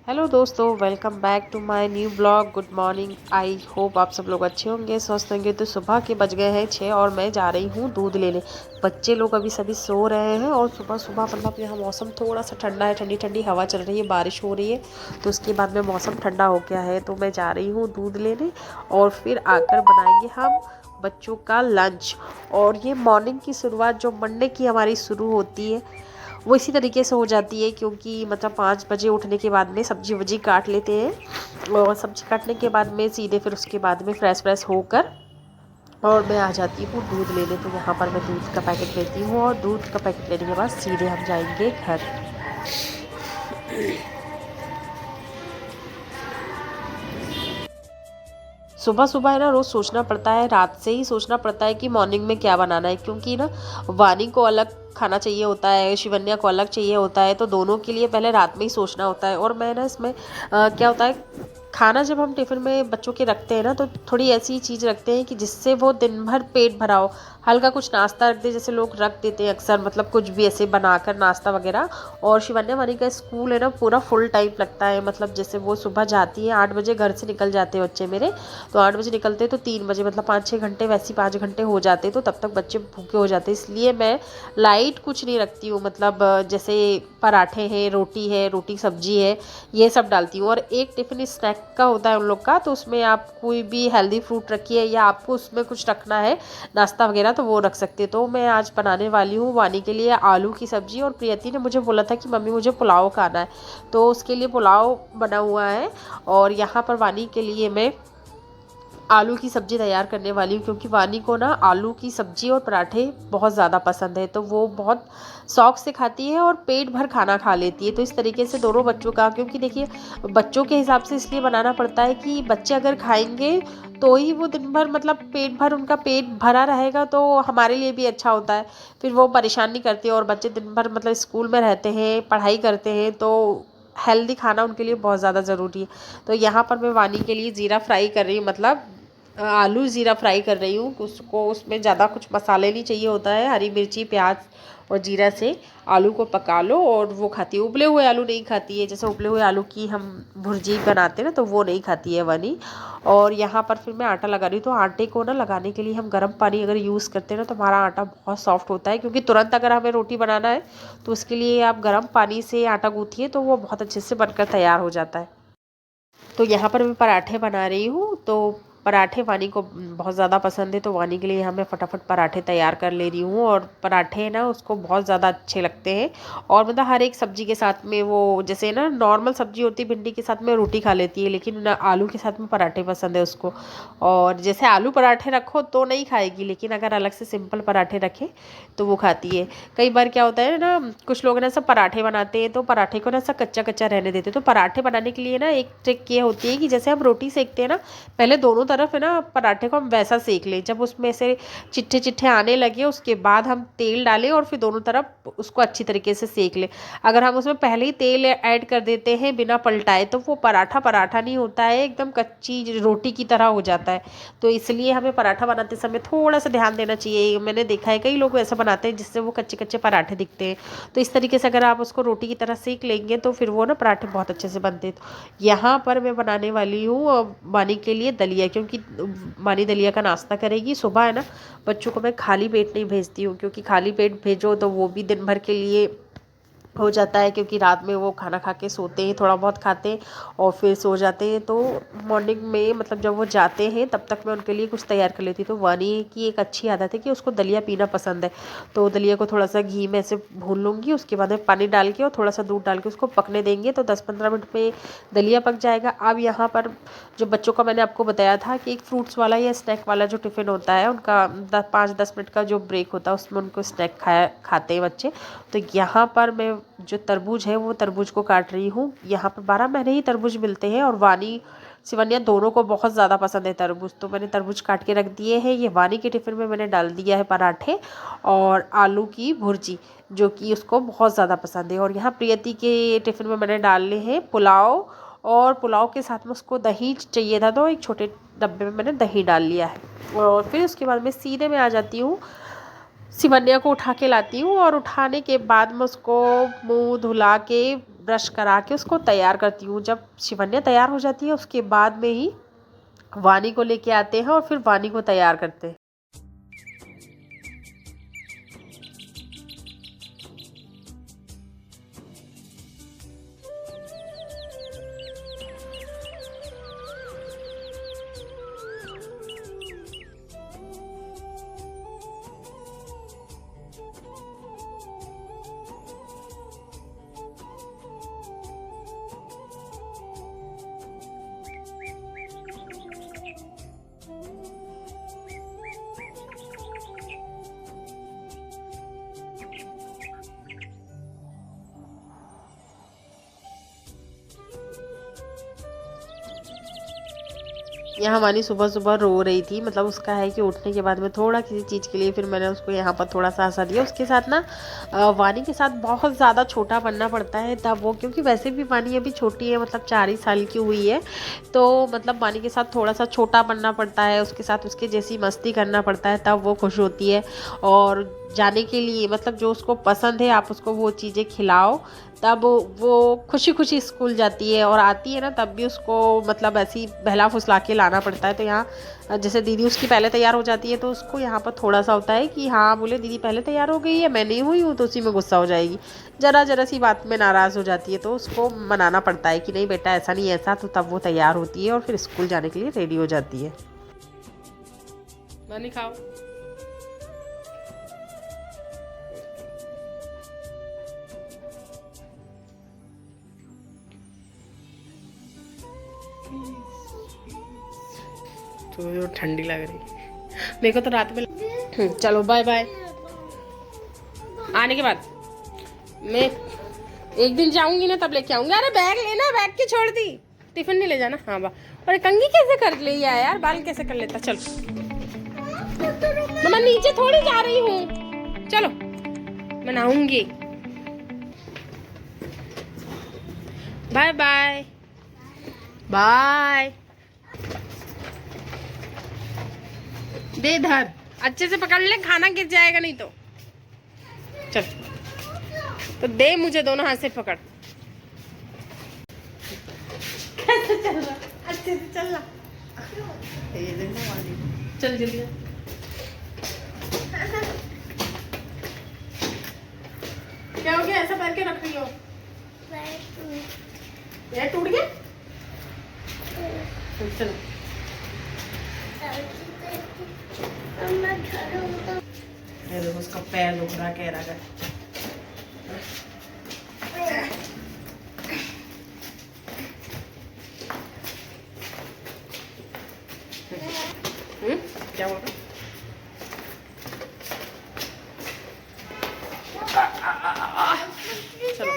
Hello दोस्तों, welcome back to my new blog. Good morning. I hope आप सब लोग अच्छे होंगे, स्वस्थ होंगे। तो सुबह के बज गए हैं 6 और मैं जा रही हूँ दूध लेने। बच्चे लोग अभी सभी सो रहे हैं और सुबह सुबह मतलब यहाँ मौसम थोड़ा सा ठंडा है, ठंडी ठंडी हवा चल रही है, बारिश हो रही है। तो उसके बाद में मौसम ठंडा हो गया है, तो मैं जा रही हूँ दूध लेने और फिर आकर बनाएंगे हम बच्चों का लंच। और ये मॉर्निंग की शुरुआत जो मंडे की हमारी शुरू होती है वो इसी तरीके से हो जाती है, क्योंकि मतलब 5 बजे उठने के बाद में सब्जी वब्जी काट लेते हैं और सब्जी काटने के बाद में सीधे फिर उसके बाद में फ्रेश होकर और मैं आ जाती हूँ दूध लेने। तो यहाँ पर मैं दूध का पैकेट लेती हूँ और दूध का पैकेट लेने के बाद सीधे हम जाएंगे घर। सुबह सुबह है ना, रोज़ सोचना पड़ता है, रात से ही सोचना पड़ता है कि मॉर्निंग में क्या बनाना है, क्योंकि ना वानी को अलग खाना चाहिए होता है, शिवन्या को अलग चाहिए होता है। तो दोनों के लिए पहले रात में ही सोचना होता है। और मैं ना इसमें क्या होता है, खाना जब हम टिफ़िन में बच्चों के रखते हैं ना, तो थोड़ी ऐसी चीज़ रखते हैं कि जिससे वो दिन भर पेट भरा हो। हल्का कुछ नाश्ता रख दे, जैसे लोग रख देते हैं अक्सर, मतलब कुछ भी ऐसे बनाकर नाश्ता वगैरह। और शिवन्या वानी का स्कूल है ना, पूरा फुल टाइम लगता है। मतलब जैसे वो सुबह जाती है 8 बजे, घर से निकल जाते हैं बच्चे मेरे। तो 8 बजे निकलते तो 3 बजे, मतलब 5-6 घंटे, वैसे ही 5 घंटे हो जाते। तो तब तक बच्चे भूखे हो जाते, इसलिए मैं लाइट कुछ नहीं रखती हूँ। मतलब जैसे पराठे हैं, रोटी है, रोटी सब्जी है, ये सब डालती हूँ। और एक टिफ़िन स्नैक का होता है उन लोग का, तो उसमें आप कोई भी हेल्दी फ्रूट रखिए, या आपको उसमें कुछ रखना है नाश्ता वगैरह तो वो रख सकते हैं। तो मैं आज बनाने वाली हूँ वानी के लिए आलू की सब्ज़ी। और प्रियति ने मुझे बोला था कि मम्मी मुझे पुलाव खाना है, तो उसके लिए पुलाव बना हुआ है। और यहाँ पर वानी के लिए मैं आलू की सब्ज़ी तैयार करने वाली हूँ, क्योंकि वानी को ना आलू की सब्ज़ी और पराठे बहुत ज़्यादा पसंद है। तो वो बहुत शौक से खाती है और पेट भर खाना खा लेती है। तो इस तरीके से दोनों बच्चों का, क्योंकि देखिए बच्चों के हिसाब से इसलिए बनाना पड़ता है कि बच्चे अगर खाएंगे तो ही वो दिन भर, मतलब पेट भर उनका पेट भरा रहेगा, तो हमारे लिए भी अच्छा होता है। फिर वो परेशान नहीं करती। और बच्चे दिन भर मतलब स्कूल में रहते हैं, पढ़ाई करते हैं, तो हेल्दी खाना उनके लिए बहुत ज़्यादा ज़रूरी है। तो यहाँ पर मैं वानी के लिए ज़ीरा फ्राई कर रही हूँ, मतलब आलू ज़ीरा फ्राई कर रही हूँ। उसको उसमें ज़्यादा कुछ मसाले नहीं चाहिए होता है, हरी मिर्ची प्याज और जीरा से आलू को पका लो। और वो खाती है, उबले हुए आलू नहीं खाती है। जैसे उबले हुए आलू की हम भुर्जी बनाते हैं ना, तो वो नहीं खाती है वानी। और यहाँ पर फिर मैं आटा लगा रही हूँ। तो आटे को ना लगाने के लिए हम गर्म पानी अगर यूज़ करते हैं ना, तो हमारा आटा बहुत सॉफ्ट होता है। क्योंकि तुरंत अगर हमें रोटी बनाना है तो उसके लिए आप गर्म पानी से आटा गूँथिए, तो वो बहुत अच्छे से बनकर तैयार हो जाता है। तो यहाँ पर मैं पराठे बना रही हूँ। तो पराठे वानी को बहुत ज़्यादा पसंद है, तो वानी के लिए यहाँ मैं फटाफट पराठे तैयार कर ले रही हूँ। और पराठे ना उसको बहुत ज़्यादा अच्छे लगते हैं। और मतलब हर एक सब्जी के साथ में, वो जैसे ना नॉर्मल सब्जी होती है भिंडी के साथ में रोटी खा लेती है, लेकिन ना आलू के साथ में पराठे पसंद है उसको। और जैसे आलू पराठे रखो तो नहीं खाएगी, लेकिन अगर अलग से सिंपल पराठे रखें तो वो खाती है। कई बार क्या होता है ना, कुछ लोग ना सब पराठे बनाते हैं तो पराठे को ना सब कच्चा कच्चा रहने देते हैं। तो पराठे बनाने के लिए ना एक ट्रिक ये होती है कि जैसे हम रोटी सेकते हैं ना, पहले दोनों तरफ है ना पराठे को हम वैसा सेक लें। जब उसमें से चिट्ठे चिट्ठे आने लगे, उसके बाद हम तेल डालें और फिर दोनों तरफ उसको अच्छी तरीके से सेक लें। अगर हम उसमें पहले ही तेल ऐड कर देते हैं बिना पलटाए, तो वो पराठा पराठा नहीं होता है, एकदम कच्ची रोटी की तरह हो जाता है। तो इसलिए हमें पराठा बनाते समय थोड़ा सा ध्यान देना चाहिए। मैंने देखा है कई लोग ऐसा बनाते हैं जिससे वो कच्चे कच्चे पराठे दिखते हैं। तो इस तरीके से अगर आप उसको रोटी की तरह सेक लेंगे तो फिर वो ना पराठे बहुत अच्छे से बनते हैं। तो यहाँ पर मैं बनाने वाली हूँ मानी के लिए दलिया, क्योंकि मानी दलिया का नाश्ता करेगी। सुबह है ना, बच्चों को मैं खाली पेट नहीं भेजती हूँ, क्योंकि खाली पेट भेजो तो वो भी दिन भर के लिए हो जाता है। क्योंकि रात में वो खाना खा के सोते हैं, थोड़ा बहुत खाते हैं और फिर सो जाते हैं। तो मॉर्निंग में मतलब जब वो जाते हैं तब तक मैं उनके लिए कुछ तैयार कर लेती हूँ। तो वानी की एक अच्छी आदत है कि उसको दलिया पीना पसंद है। तो दलिया को थोड़ा सा घी में ऐसे भून लूँगी, उसके बाद में पानी डाल के और थोड़ा सा दूध डाल के उसको पकने देंगे, तो 10-15 मिनट में दलिया पक जाएगा। अब यहाँ पर जो बच्चों का मैंने आपको बताया था कि एक फ्रूट्स वाला या स्नैक वाला जो टिफ़िन होता है उनका, 5-10 मिनट का जो ब्रेक होता है उसमें उनको स्नैक खाते हैं बच्चे। तो यहाँ पर मैं जो तरबूज है वो तरबूज को काट रही हूँ। यहाँ पर 12 महीने ही तरबूज मिलते हैं और वानी शिवन्या दोनों को बहुत ज़्यादा पसंद है तरबूज। तो मैंने तरबूज काट के रख दिए हैं। ये वानी के टिफ़िन में मैंने डाल दिया है पराठे और आलू की भुर्जी, जो कि उसको बहुत ज़्यादा पसंद है। और यहाँ प्रियति के टिफ़िन में मैंने डाले हैं पुलाव, और पुलाव के साथ में उसको दही चाहिए था, तो एक छोटे डब्बे में मैंने दही डाल लिया है। और फिर उसके बाद में सीधे मैं आ जाती हूँ, शिवन्या को उठा के लाती हूँ। और उठाने के बाद मैं उसको मुंह धुला के ब्रश करा के उसको तैयार करती हूँ। जब शिवन्या तैयार हो जाती है उसके बाद में ही वानी को लेके आते हैं और फिर वानी को तैयार करते हैं। यहाँ वानी सुबह सुबह रो रही थी, मतलब उसका है कि उठने के बाद में थोड़ा किसी चीज़ के लिए फिर मैंने उसको यहाँ पर थोड़ा सा हंसा दिया। उसके साथ ना वानी के साथ बहुत ज़्यादा छोटा बनना पड़ता है तब वो, क्योंकि वैसे भी वानी अभी छोटी है, मतलब 4 ही साल की हुई है, तो मतलब वानी के साथ थोड़ा सा छोटा बनना पड़ता है, उसके साथ उसके जैसी मस्ती करना पड़ता है तब वो खुश होती है। और जाने के लिए मतलब जो उसको पसंद है आप उसको वो चीज़ें खिलाओ तब वो खुशी खुशी स्कूल जाती है, और आती है ना तब भी उसको मतलब ऐसी बहला फुसला के लाना पड़ता है। तो यहाँ जैसे दीदी उसकी पहले तैयार हो जाती है तो उसको यहाँ पर थोड़ा सा होता है कि हाँ बोले दीदी पहले तैयार हो गई है, मैं नहीं हुई हूँ, तो उसी में गुस्सा हो जाएगी, जरा सी बात में नाराज़ हो जाती है। तो उसको मनाना पड़ता है कि नहीं बेटा ऐसा नहीं ऐसा, तो तब वो तैयार होती है और फिर स्कूल जाने के लिए रेडी हो जाती है। नहीं खाओ। तो ठंडी लग रही मेरे को तो रात में। चलो बाय बाय। आने के बाद मैं एक दिन जाऊंगी ना तब लेके आऊंगी। अरे बैग लेना, बैग के छोड़ दी, टिफिन नहीं ले जाना। हाँ बा। अरे कंघी कैसे कर लिया यार, बाल कैसे कर लेता। चलो मैं नीचे थोड़ी जा रही हूँ, चलो मैं नहाऊंगी। Bye bye bye. दे धर, अच्छे से पकड़ ले, खाना गिर जाएगा नहीं तो। चल तो दे मुझे दोनों हाथ से पकड़। कैसे चल रहा, अच्छे से चल रहा। चल जल्दी। क्या हो गया, ऐसा पैर के रख रही हो? पैर टूट गया। चलो देखो उसका पैर दुख रहा, कह रहा है। क्या बोल रहा? चलो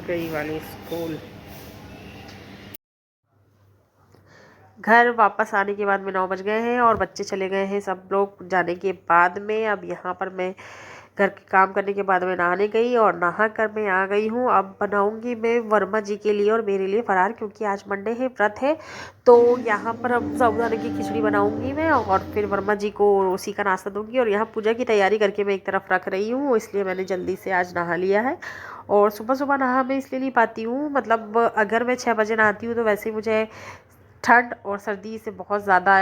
गई वाली स्कूल। घर वापस आने के बाद में 9 बज गए हैं और बच्चे चले गए हैं सब लोग जाने के बाद में। अब यहाँ पर मैं घर के काम करने के बाद में नहाने गई और नहा कर मैं आ गई हूँ। अब बनाऊँगी मैं वर्मा जी के लिए और मेरे लिए फरार, क्योंकि आज मंडे है, व्रत है। तो यहाँ पर अब साबूदाने की खिचड़ी बनाऊँगी मैं और फिर वर्मा जी को उसी का नाश्ता दूँगी। और यहाँ पूजा की तैयारी करके मैं एक तरफ रख रही हूँ, इसलिए मैंने जल्दी से आज नहा लिया है। और सुबह सुबह नहा मैं इसलिए नहीं पाती हूँ, मतलब अगर मैं 6 बजे नहाती हूँ तो वैसे ही मुझे ठंड और सर्दी से बहुत ज़्यादा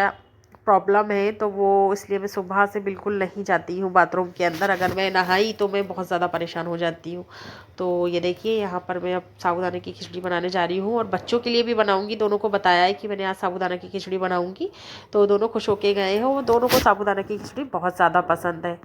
प्रॉब्लम है, तो वो इसलिए मैं सुबह से बिल्कुल नहीं जाती हूँ बाथरूम के अंदर। अगर मैं नहाई तो मैं बहुत ज़्यादा परेशान हो जाती हूँ। तो ये देखिए यहाँ पर मैं अब साबूदाने की खिचड़ी बनाने जा रही हूँ और बच्चों के लिए भी बनाऊँगी। दोनों को बताया है कि मैंने आज साबूदाना की खिचड़ी बनाऊँगी, तो दोनों खुश होके गए हैं। वो दोनों को साबूदाना की खिचड़ी बहुत ज़्यादा पसंद है।